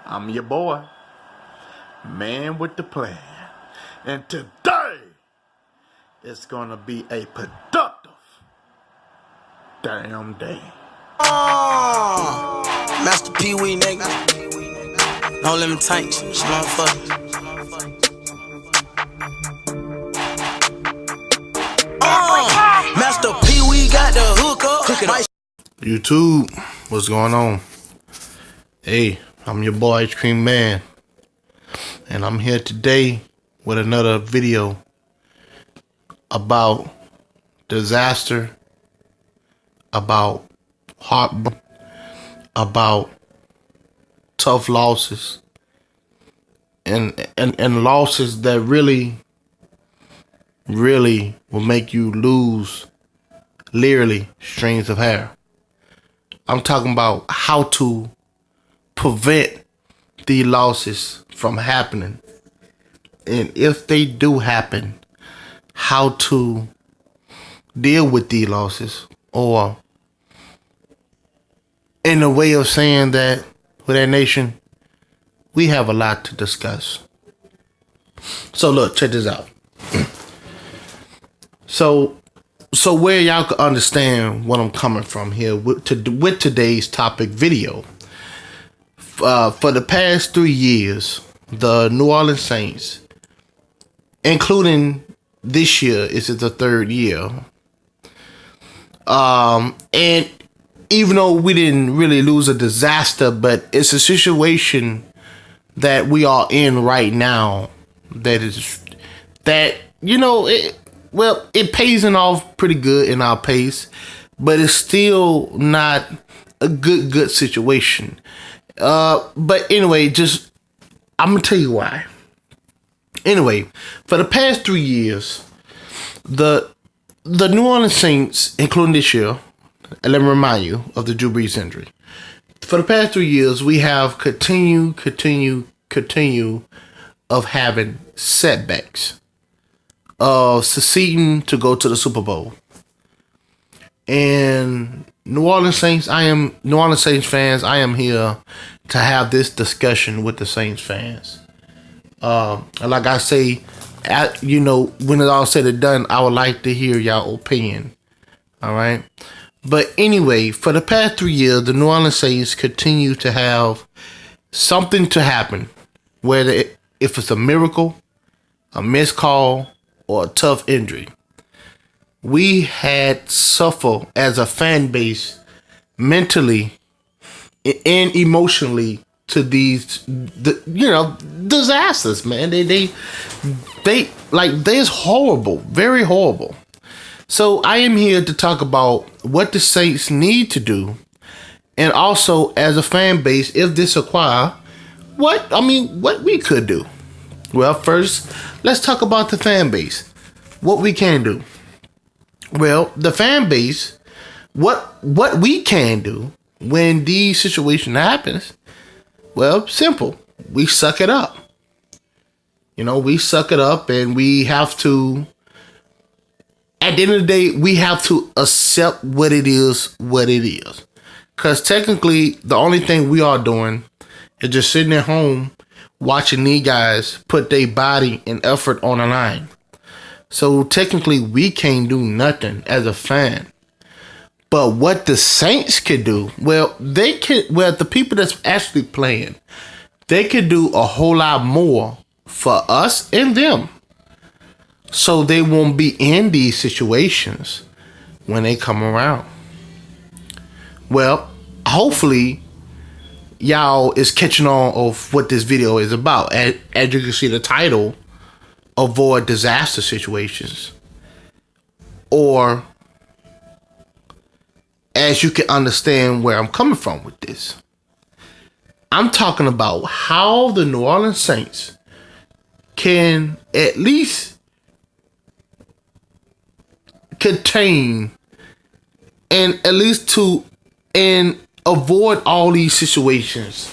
I'm your boy, man with the plan. And today, it's gonna be a productive damn day. Master Pee Wee, nigga. No limit tanks, motherfucker. Master Pee Wee got the hook up. YouTube, what's going on? Hey, I'm your boy, Ice Cream Man. And I'm here today with another video about disaster, about heartbreak, about tough losses, and losses that really will make you lose literally strings of hair. I'm talking about how to prevent the losses from happening, and if they do happen, how to deal with these losses, or in a way of saying that with that nation, we have a lot to discuss. So look, check this out. So where y'all can understand what I'm coming from here with today's topic video. For the past 3 years, the New Orleans Saints, including this year, is the third year. And even though we didn't really lose a disaster, but it's a situation that we are in right now it pays off pretty good in our pace, but it's still not a good situation. But anyway, I'm gonna tell you why. Anyway, for the past 3 years, the New Orleans Saints, including this year, and let me remind you of the Drew Brees injury. For the past 3 years, we have continue of having setbacks, of succeeding to go to the Super Bowl. And New Orleans Saints fans, I am here to have this discussion with the Saints fans. And like I say, when it's all said and done, I would like to hear y'all opinion. All right. But anyway, for the past 3 years, the New Orleans Saints continue to have something to happen, whether if it's a miracle, a missed call, or a tough injury. We had suffered as a fan base mentally and emotionally to these, disasters, man. They're horrible, very horrible. So I am here to talk about what the Saints need to do, and also as a fan base, if this acquire, what we could do. Well, first, let's talk about the fan base. What we can do. Well, the fan base, what we can do when these situation happens, well, simple. We suck it up. We suck it up, and we have to, at the end of the day, we have to accept what it is. Because technically, the only thing we are doing is just sitting at home watching these guys put their body and effort on the line. So technically, we can't do nothing as a fan. But what the Saints could do, the people that's actually playing, they could do a whole lot more for us and them, so they won't be in these situations when they come around. Well, hopefully, y'all is catching on of what this video is about. As you can see the title, avoid disaster situations. Or as you can understand where I'm coming from with this. I'm talking about how the New Orleans Saints can at least contain and avoid all these situations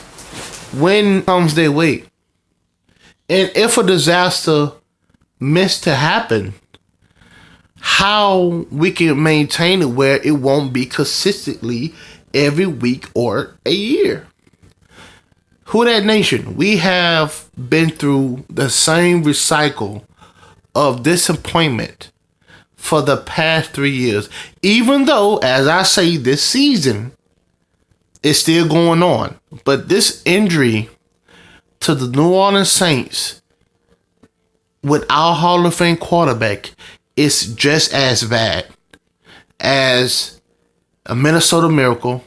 when it comes their way. And if a disaster missed to happen, how we can maintain it where it won't be consistently every week or a year. Who that nation? We have been through the same recycle of disappointment for the past 3 years. Even though, as I say, this season is still going on. But this injury to the New Orleans Saints with our Hall of Fame quarterback is just as bad as a Minnesota Miracle,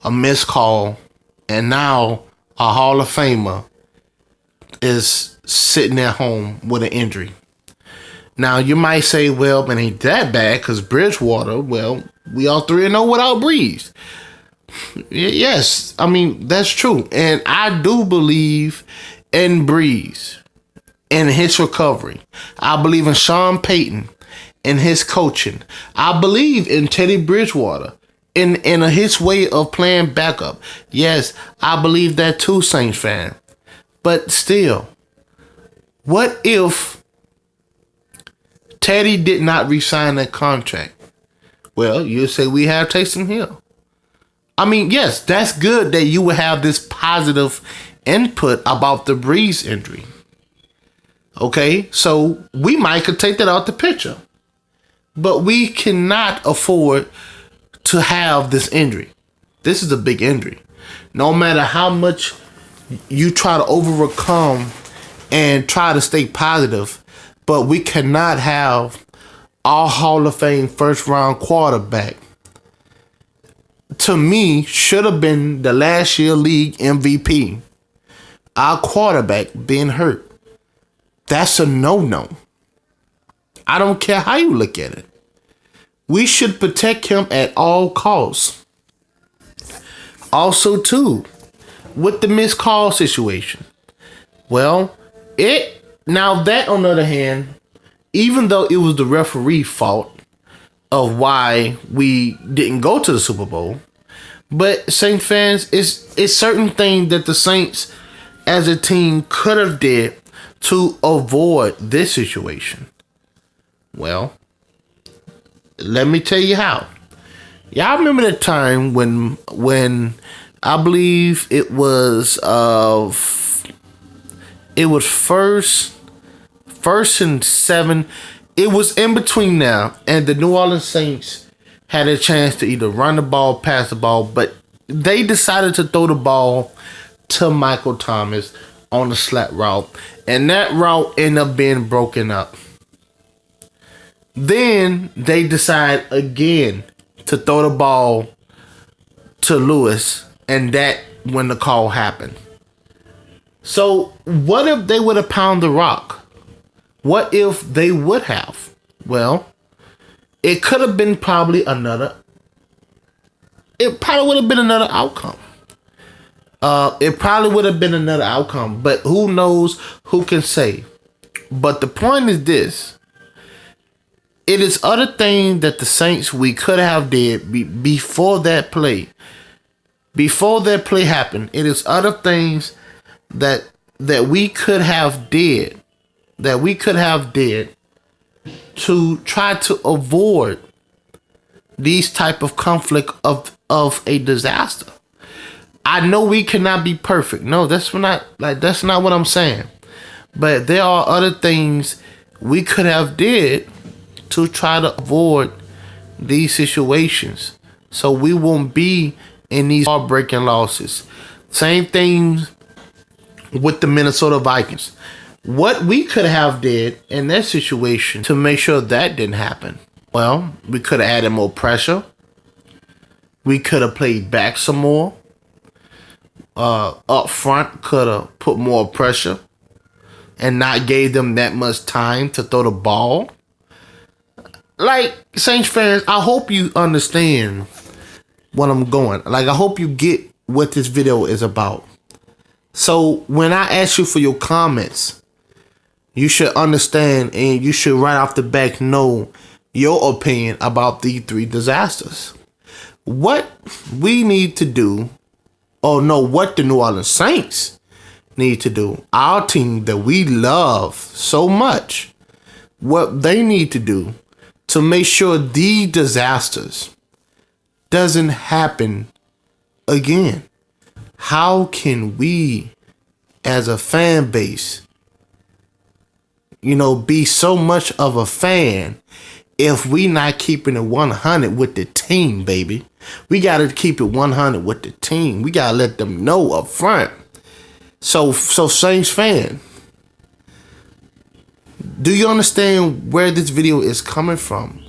a missed call, and now a Hall of Famer is sitting at home with an injury. Now, you might say, well, it ain't that bad because Bridgewater, well, we all 3-0 without Breeze. Yes, I mean, that's true. And I do believe in Breeze, in his recovery. I believe in Sean Payton and his coaching. I believe in Teddy Bridgewater in his way of playing backup. Yes, I believe that too, Saints fan. But still, what if Teddy did not re-sign that contract? Well, you say we have Taysom Hill. I mean, yes, that's good that you would have this positive input about the Breeze injury. Okay, so we might could take that out the picture. But we cannot afford to have this injury. This is a big injury. No matter how much you try to overcome and try to stay positive, but we cannot have our Hall of Fame first round quarterback, to me, should have been the last year league MVP. Our quarterback being hurt. That's a no-no. I don't care how you look at it. We should protect him at all costs. Also, too, with the missed call situation. Well, now that on the other hand, even though it was the referee's fault of why we didn't go to the Super Bowl, but Saints fans, it's certain things that the Saints as a team could have did to avoid this situation. Well, let me tell you how. Y'all remember the time when I believe it was first and 7. It was in between now, and the New Orleans Saints had a chance to either run the ball, pass the ball, but they decided to throw the ball to Michael Thomas on the slat route, and that route ended up being broken up. Then they decide again to throw the ball to Lewis, and that when the call happened. So what if they would have pounded the rock? What if they would have? Well, it could have been probably another. It probably would have been another outcome. But who knows? Who can say? But the point is this. It is other things that the Saints we could have did before that play. Before that play happened, it is other things that we could have did. That we could have did to try to avoid these type of conflict of a disaster. I know we cannot be perfect. No, that's not what I'm saying. But there are other things we could have did to try to avoid these situations, so we won't be in these heartbreaking losses. Same thing with the Minnesota Vikings. What we could have did in that situation to make sure that didn't happen. Well, we could have added more pressure. We could have played back some more. Up front, could have put more pressure and not gave them that much time to throw the ball. Like, Saints fans, I hope you understand what I'm going. Like, I hope you get what this video is about. So when I ask you for your comments, you should understand and you should right off the bat know your opinion about these 3 disasters. What we need to do, or no, what the New Orleans Saints need to do, our team that we love so much, what they need to do to make sure these disasters doesn't happen again. How can we, as a fan base, be so much of a fan if we not keeping it 100 with the team, baby? We got to keep it 100 with the team. We got to let them know up front. So Saints fan, do you understand where this video is coming from?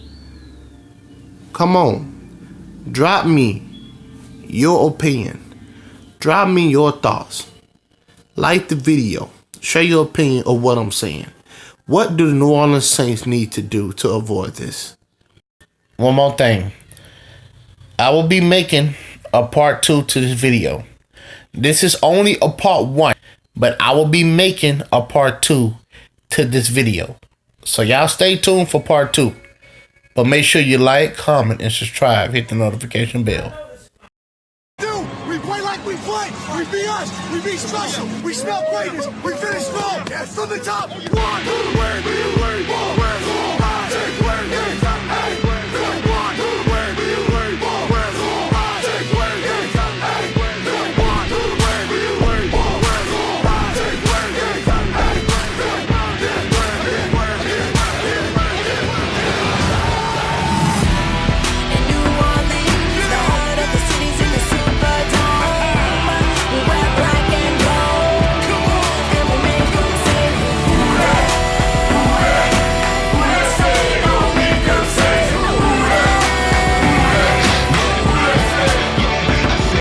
Come on. Drop me your opinion. Drop me your thoughts. Like the video. Share your opinion of what I'm saying. What do the New Orleans Saints need to do to avoid this? One more thing. I will be making a part 2 to this video. This is only a part 1, but I will be making a part 2 to this video. So y'all stay tuned for part 2. But make sure you like, comment, and subscribe. Hit the notification bell. We play like we play. We be us. We be special. We smell greatness. We finish strong. From the top. One.